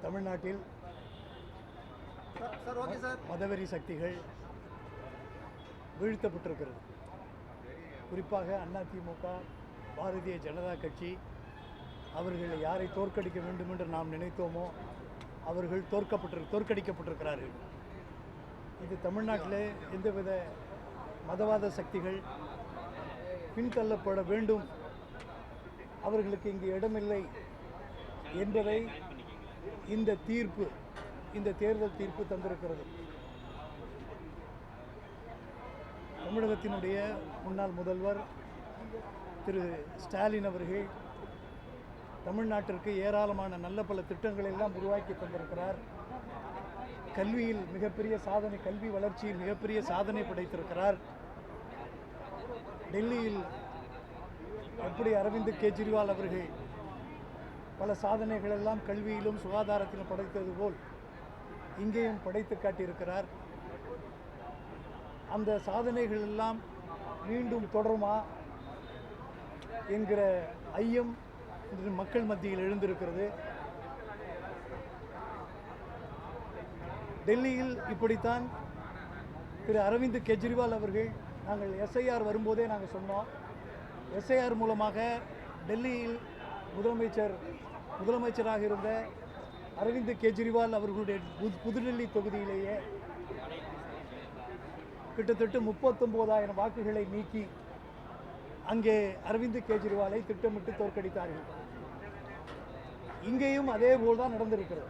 தமிழ்நாட்டில் மதவெறி சக்திகள் வீழ்த்தப்பட்டிருக்கிறது. குறிப்பாக அதிமுக, பாரதிய ஜனதா கட்சி அவர்களை யாரை தோற்கடிக்க வேண்டும் என்று நாம் நினைத்தோமோ அவர்கள் தோற்கடிக்கப்பட்டிருக்கிறார்கள். இது தமிழ்நாட்டில் எந்தவித மதவாத சக்திகள் பின்தள்ளப்பட வேண்டும், அவர்களுக்கு இங்கு இடமில்லை என்பதை இந்த தேர்தல் தீர்ப்பு தந்திருக்கிறது. தமிழகத்தினுடைய முன்னாள் முதல்வர் திரு ஸ்டாலின் அவர்கள் தமிழ்நாட்டிற்கு ஏராளமான நல்ல பல திட்டங்களை எல்லாம் உருவாக்கி தந்திருக்கிறார். கல்வியில் மிகப்பெரிய சாதனை, கல்வி வளர்ச்சியில் மிகப்பெரிய சாதனை படைத்திருக்கிறார். டெல்லியில் எப்படி அரவிந்த் கெஜ்ரிவால் அவர்கள் பல சாதனைகள் எல்லாம் கல்வியிலும் சுகாதாரத்திலும் படைத்தது போல் இங்கேயும் படைத்து காட்டியிருக்கிறார். அந்த சாதனைகள் எல்லாம் மீண்டும் தொடருமா என்கிற ஐயம் இன்று மக்கள் மத்தியில் எழுந்திருக்கிறது. டெல்லியில் இப்படித்தான் திரு அரவிந்த் கெஜ்ரிவால் அவர்கள், நாங்கள் எஸ்ஐஆர் வரும்போதே நாங்கள் சொன்னோம், எஸ்ஐஆர் மூலமாக டெல்லியில் முதலமைச்சராக இருந்த அரவிந்த் கெஜ்ரிவால் அவர்களுடைய புதுடெல்லி தொகுதியிலேயே கிட்டத்தட்ட 39,000 வாக்குகளை நீக்கி அங்கே அரவிந்த் கெஜ்ரிவாலை திட்டமிட்டு தோற்கடித்தார்கள். இங்கேயும் அதே போல் தான் நடந்திருக்கிறது.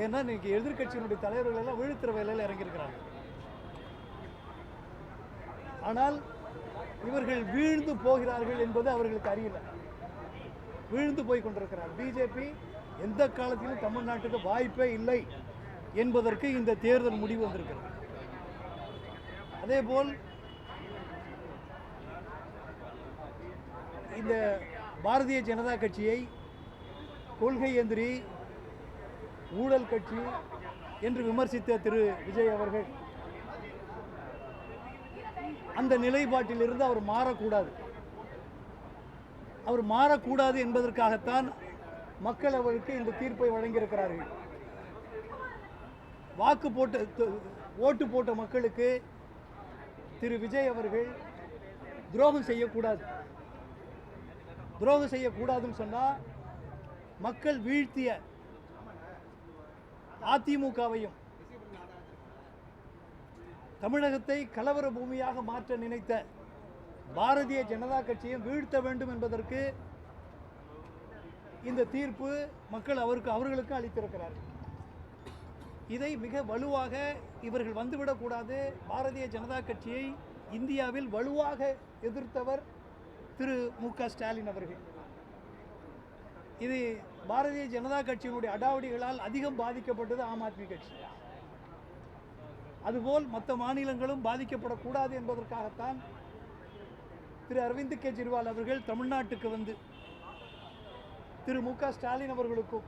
ஏன்னா இன்னைக்கு எதிர்கட்சியினுடைய தலைவர்கள் எல்லாம் வீழ்த்துற வேலையில் இறங்கியிருக்கிறாங்க. ஆனால் இவர்கள் வீழ்ந்து போகிறார்கள் என்பது அவர்களுக்கு அறியல. வீழ்ந்து போய் கொண்டிருக்கிறார். பிஜேபி எந்த காலத்திலும் தமிழ்நாட்டுக்கு வாய்ப்பே இல்லை என்பதற்கு இந்த தேர்தல் முடிவு வந்திருக்கிறது. அதேபோல் இந்த பாரதிய ஜனதா கட்சியை கொள்கை எந்திரி, ஊழல் கட்சி என்று விமர்சித்த திரு விஜய் அவர்கள் அந்த நிலைப்பாட்டிலிருந்து அவர் மாறக்கூடாது என்பதற்காகத்தான் மக்கள் அவருக்கு இந்த தீர்ப்பை வழங்கியிருக்கிறார்கள். ஓட்டு போட்ட மக்களுக்கு திரு விஜய் அவர்கள் துரோகம் செய்யக்கூடாதுன்னு சொன்னால் மக்கள் வீழ்த்திய அதிமுகவையும் தமிழகத்தை கலவர பூமியாக மாற்ற நினைத்த பாரதிய ஜனதா கட்சியை வீழ்த்த வேண்டும் என்பதற்கு இந்த தீர்ப்பு மக்கள் அவர்களுக்கு அளித்திருக்கிறார்கள். இதை மிக வலுவாக இவர்கள் வந்துவிடக்கூடாது. பாரதிய ஜனதா கட்சியை இந்தியாவில் வலுவாக எதிர்த்தவர் திரு மு.க. ஸ்டாலின் அவர்கள். இது பாரதிய ஜனதா கட்சியினுடைய அடாவடிகளால் அதிகம் பாதிக்கப்பட்டது ஆம் ஆத்மி கட்சி. அதுபோல் மற்ற மாநிலங்களும் பாதிக்கப்படக்கூடாது என்பதற்காகத்தான் திரு அரவிந்த் கெஜ்ரிவால் அவர்கள் தமிழ்நாட்டுக்கு வந்து திரு மு.க. ஸ்டாலின் அவர்களுக்கும்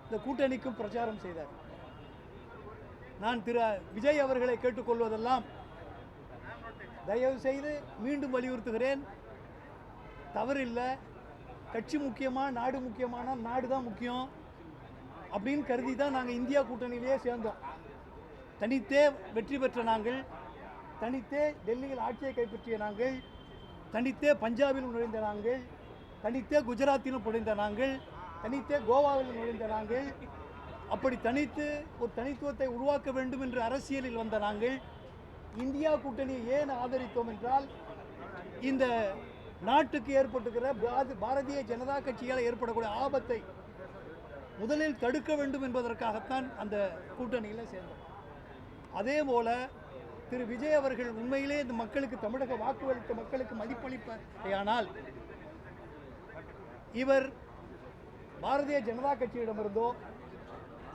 இந்த கூட்டணிக்கும் பிரச்சாரம் செய்தார். நான் திரு விஜய் அவர்களை கேட்டுக்கொள்வதெல்லாம், தயவு செய்து மீண்டும் வலியுறுத்துகிறேன், தவறில்லை, கட்சி முக்கியமா நாடு முக்கியமான, நாடு தான் முக்கியம் அப்படின்னு கருதி தான் நாங்கள் இந்தியா கூட்டணியிலேயே சேர்ந்தோம். தனித்தே வெற்றி பெற்ற நாங்கள், தனித்தே டெல்லியில் ஆட்சியை கைப்பற்றிய நாங்கள், தனித்தே பஞ்சாபில் நுழைந்த நாங்கள், தனித்தே குஜராத்திலும் நுழைந்த நாங்கள், தனித்தே கோவாவில் நுழைந்த நாங்கள், அப்படி தனித்து ஒரு தனித்துவத்தை உருவாக்க வேண்டும் என்று அரசியலில் வந்த நாங்கள் இந்தியா கூட்டணியை ஏன் ஆதரித்தோம் என்றால், இந்த நாட்டுக்கு ஏற்பட்டுகிற பாரதிய ஜனதா கட்சியால் ஏற்படக்கூடிய ஆபத்தை முதலில் தடுக்க வேண்டும் என்பதற்காகத்தான் அந்த கூட்டணியில் சேர்ந்தோம். அதே போல திரு விஜய் அவர்கள் உண்மையிலே இந்த மக்களுக்கு, தமிழக வாக்குகளித்த மக்களுக்கு மதிப்பளிப்பானால் இவர் பாரதிய ஜனதா கட்சியிடமிருந்தோ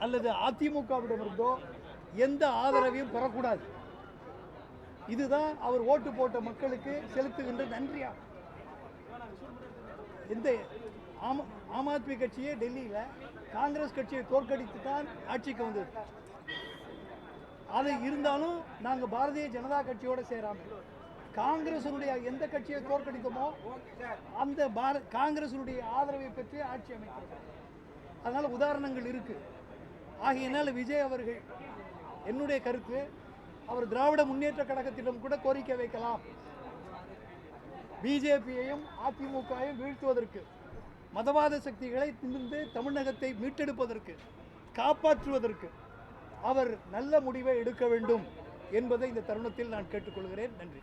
அல்லது அதிமுகவிடமிருந்தோ எந்த ஆதரவையும் பெறக்கூடாது. இதுதான் அவர் ஓட்டு போட்ட மக்களுக்கு செலுத்துகின்ற நன்றியா. இந்த ஆம் ஆத்மி கட்சியே டெல்லியில் காங்கிரஸ் கட்சியை தோற்கடித்து தான் ஆட்சிக்கு வந்தது. அது இருந்தாலும் நாங்கள் பாரதிய ஜனதா கட்சியோடு சேராமல் காங்கிரசுடைய எந்த கட்சியை தோற்கடித்தோமோ அந்த காங்கிரசுடைய ஆதரவை பெற்று ஆட்சி அமைக்கிறது. அதனால உதாரணங்கள் இருக்கு. ஆகையினால் விஜய் அவர்கள், என்னுடைய கருத்து, அவர் திராவிட முன்னேற்ற கழகத்திடம் கூட கோரிக்கை வைக்கலாம். பிஜேபியையும் அதிமுகவையும் வீழ்த்துவதற்கு, மதவாத சக்திகளை திணிந்து தமிழகத்தை மீட்டெடுப்பதற்கு, காப்பாற்றுவதற்கு அவர் நல்ல முடிவை எடுக்க வேண்டும் என்பதை இந்த தருணத்தில் நான் கேட்டுக்கொள்கிறேன். நன்றி.